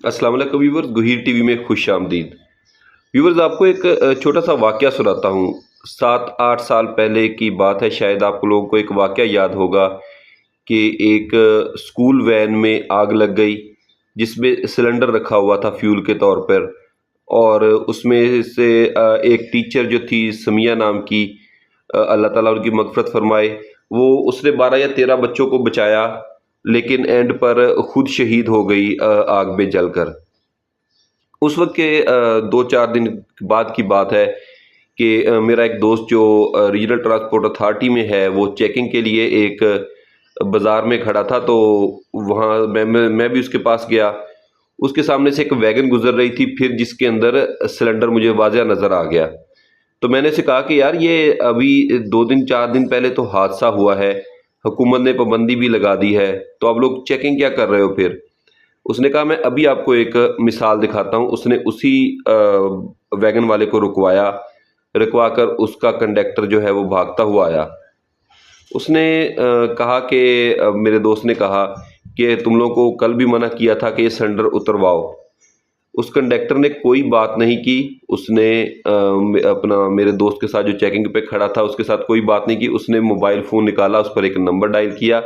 अस्सलाम वालेकुम व्यूवर्स, गहीर टीवी में खुश आमदीद। व्यूवर्स, आपको एक छोटा सा वाकया सुनाता हूँ। 7-8 साल पहले की बात है, शायद आप लोगों को एक वाकया याद होगा कि एक स्कूल वैन में आग लग गई, जिसमें सिलेंडर रखा हुआ था फ्यूल के तौर पर। और उसमें से एक टीचर जो थी समिया नाम की, अल्लाह ताला उनकी मगफरत फरमाए, वो उसने 12 या 13 बच्चों को बचाया, लेकिन एंड पर खुद शहीद हो गई आग में जलकर। उस वक्त के 2-4 दिन बाद की बात है कि मेरा एक दोस्त जो रीजनल ट्रांसपोर्ट अथॉरिटी में है, वो चेकिंग के लिए एक बाज़ार में खड़ा था। तो वहाँ मैं भी उसके पास गया। उसके सामने से एक वैगन गुजर रही थी, फिर जिसके अंदर सिलेंडर मुझे वाज़ह नज़र आ गया। तो मैंने उसे कहा कि यार, ये अभी 2 दिन 4 दिन पहले तो हादसा हुआ है, हुकूमत ने पाबंदी भी लगा दी है, तो आप लोग चेकिंग क्या कर रहे हो फिर? उसने कहा, मैं अभी आपको एक मिसाल दिखाता हूँ। उसने उसी वैगन वाले को रुकवा कर उसका कंडक्टर जो है वो भागता हुआ आया। उसने कहा कि मेरे दोस्त ने कहा कि तुम लोगों को कल भी मना किया था कि ये सिलेंडर उतरवाओ। उस कंडक्टर ने कोई बात नहीं की। उसने अपना मेरे दोस्त के साथ जो चेकिंग पे खड़ा था उसके साथ कोई बात नहीं की। उसने मोबाइल फ़ोन निकाला, उस पर एक नंबर डायल किया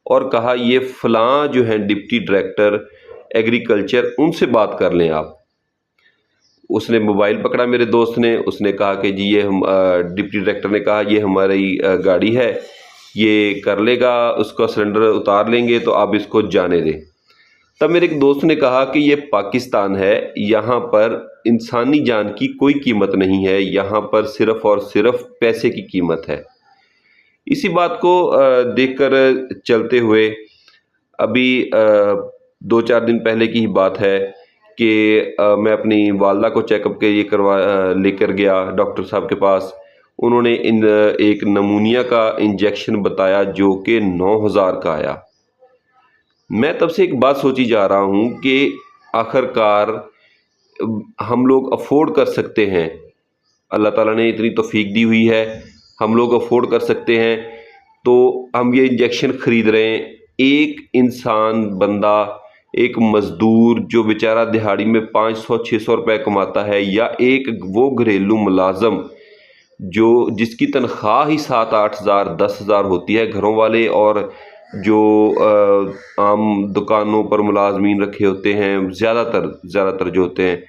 और कहा, ये फ़लाँ जो है डिप्टी डायरेक्टर एग्रीकल्चर, उनसे बात कर लें आप। उसने मोबाइल पकड़ा मेरे दोस्त ने। उसने कहा कि जी, ये हम डिप्टी डायरेक्टर ने कहा, ये हमारी गाड़ी है, ये कर लेगा, उसका सिलेंडर उतार लेंगे, तो आप इसको जाने दें। तब मेरे एक दोस्त ने कहा कि ये पाकिस्तान है, यहाँ पर इंसानी जान की कोई कीमत नहीं है, यहाँ पर सिर्फ़ और सिर्फ पैसे की कीमत है। इसी बात को देखकर चलते हुए अभी 2-4 दिन पहले की ही बात है कि मैं अपनी वालदा को चेकअप के लिए लेकर गया डॉक्टर साहब के पास। उन्होंने एक नमूनिया का इंजेक्शन बताया जो कि 9,000 का आया। मैं तब से एक बात सोची जा रहा हूँ कि आखिरकार हम लोग अफोर्ड कर सकते हैं, अल्लाह ताला ने इतनी तौफीक दी हुई है, हम लोग अफोर्ड कर सकते हैं, तो हम ये इंजेक्शन ख़रीद रहे हैं। एक इंसान बंदा, एक मज़दूर जो बेचारा दिहाड़ी में 500-600 रुपये कमाता है, या एक वो घरेलू मुलाज़म जो जिसकी तनख्वाह ही 7-8 हज़ार 10,000 होती है, घरों वाले और जो आम दुकानों पर मुलाजमीन रखे होते हैं, ज़्यादातर जो होते हैं,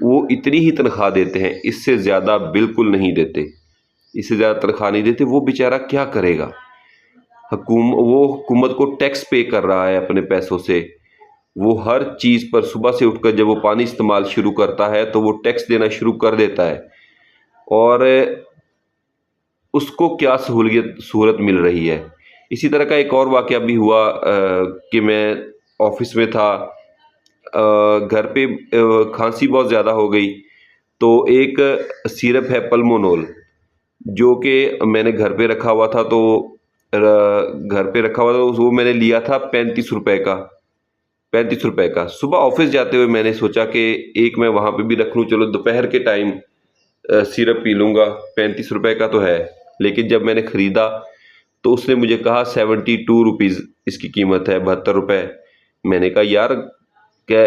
वो इतनी ही तनख्वाह देते हैं, इससे ज़्यादा बिल्कुल नहीं देते। इससे ज़्यादा तनख्वाह नहीं देते। वो बेचारा क्या करेगा? वो हुकूमत को टैक्स पे कर रहा है अपने पैसों से। वो हर चीज़ पर सुबह से उठकर जब वो पानी इस्तेमाल शुरू करता है तो वो टैक्स देना शुरू कर देता है। और उसको क्या सहूलत मिल रही है? इसी तरह का एक और वाक़या भी हुआ कि मैं ऑफ़िस में था, घर पे खांसी बहुत ज़्यादा हो गई, तो एक सिरप है पल्मोनॉल, जो कि मैंने घर पे रखा हुआ था। तो वो मैंने लिया था 35 रुपए का। 35 रुपए का। सुबह ऑफ़िस जाते हुए मैंने सोचा कि एक मैं वहाँ पे भी रख लूँ, चलो दोपहर के टाइम सिरप पी लूँगा, 35 रुपए का तो है। लेकिन जब मैंने ख़रीदा तो उसने मुझे कहा 72 रुपीज़ इसकी कीमत है, 72 रुपए। मैंने कहा यार, क्या?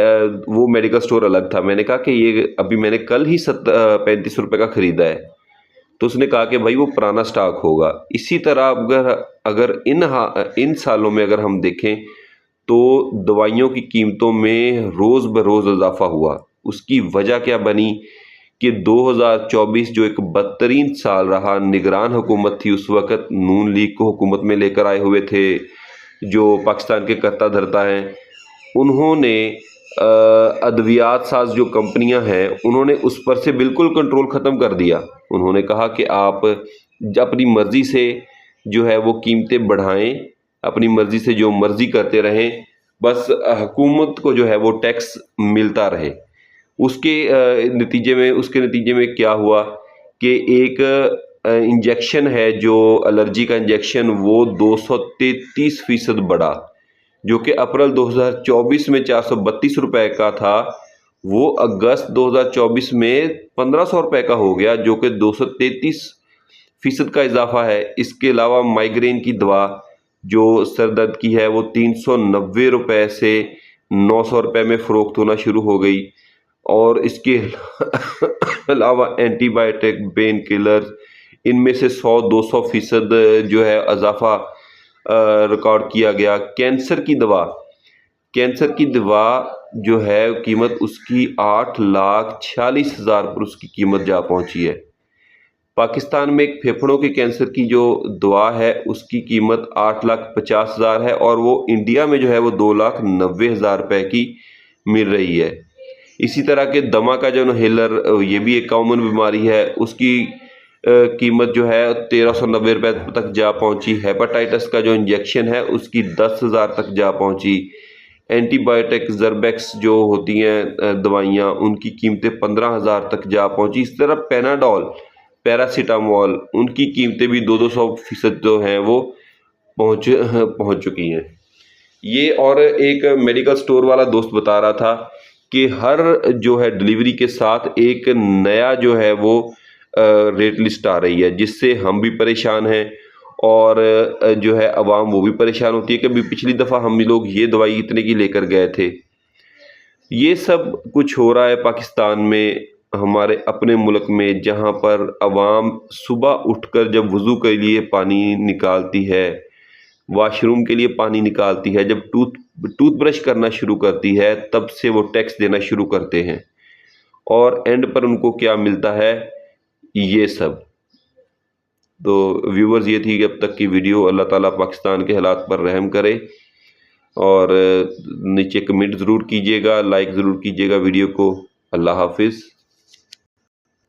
वो मेडिकल स्टोर अलग था। मैंने कहा कि ये अभी मैंने कल ही 35 रुपए का ख़रीदा है। तो उसने कहा कि भाई वो पुराना स्टॉक होगा। इसी तरह अगर अगर इन सालों में अगर हम देखें तो दवाइयों की कीमतों में रोज़ बरोज़ इजाफा हुआ। उसकी वजह क्या बनी कि 2024 जो एक बदतरीन साल रहा, निगरान हुकूमत थी उस वक़्त, नून लीग को हुकूमत में लेकर आए हुए थे, जो पाकिस्तान के कर्ता धर्ता हैं। उन्होंने अद्वियात साज जो कंपनियां हैं, उन्होंने उस पर से बिल्कुल कंट्रोल ख़त्म कर दिया। उन्होंने कहा कि आप अपनी मर्ज़ी से जो है वो कीमतें बढ़ाएं, अपनी मर्ज़ी से जो मर्ज़ी करते रहें, बस हुकूमत को जो है वो टैक्स मिलता रहे। उसके नतीजे में क्या हुआ कि एक इंजेक्शन है जो एलर्जी का इंजेक्शन, वो 233% बढ़ा। जो कि अप्रैल 2024 में 432 रुपए का था, वो अगस्त 2024 में 1500 रुपए का हो गया, जो कि 233% का इजाफा है। इसके अलावा माइग्रेन की दवा जो सर दर्द की है, वो 390 रुपए से 900 रुपये में फ़रोख्त होना शुरू हो गई। और इसके अलावा एंटीबायोटिक, पेन किलर्स, इनमें से 100-200% जो है इजाफा रिकॉर्ड किया गया। कैंसर की दवा जो है कीमत उसकी 8,46,000 पर उसकी कीमत जा पहुंची है। पाकिस्तान में एक फेफड़ों के कैंसर की जो दवा है उसकी कीमत 8,50,000 है, और वो इंडिया में जो है वो 2,90,000 रुपये की मिल रही है। इसी तरह के दमा का जो इनहेलर, ये भी एक कॉमन बीमारी है, उसकी कीमत जो है 1,390 रुपये तक जा पहुंची। हेपेटाइटिस का जो इंजेक्शन है उसकी 10,000 तक जा पहुंची। एंटीबायोटिक, ज़रबैक्स जो होती हैं दवाइयाँ, उनकी कीमतें 15,000 तक जा पहुंची। इस तरह पैनाडोल, पैरासीटामोल, उनकी कीमतें भी 200% जो हैं वो पहुंच चुकी हैं। ये और एक मेडिकल स्टोर वाला दोस्त बता रहा था कि हर जो है डिलीवरी के साथ एक नया जो है वो रेट लिस्ट आ रही है, जिससे हम भी परेशान हैं और जो है अवाम वो भी परेशान होती है कि अभी पिछली दफ़ा हम लोग ये दवाई इतने की लेकर गए थे। ये सब कुछ हो रहा है पाकिस्तान में, हमारे अपने मुल्क में, जहाँ पर अवाम सुबह उठकर जब वज़ू के लिए पानी निकालती है, वॉशरूम के लिए पानी निकालती है, जब टूथ ब्रश करना शुरू करती है, तब से वो टैक्स देना शुरू करते हैं, और एंड पर उनको क्या मिलता है, ये सब। तो व्यूवर्स, ये थी अब तक की वीडियो। अल्लाह ताला पाकिस्तान के हालात पर रहम करे, और नीचे कमेंट ज़रूर कीजिएगा, लाइक ज़रूर कीजिएगा वीडियो को। अल्लाह हाफिज़।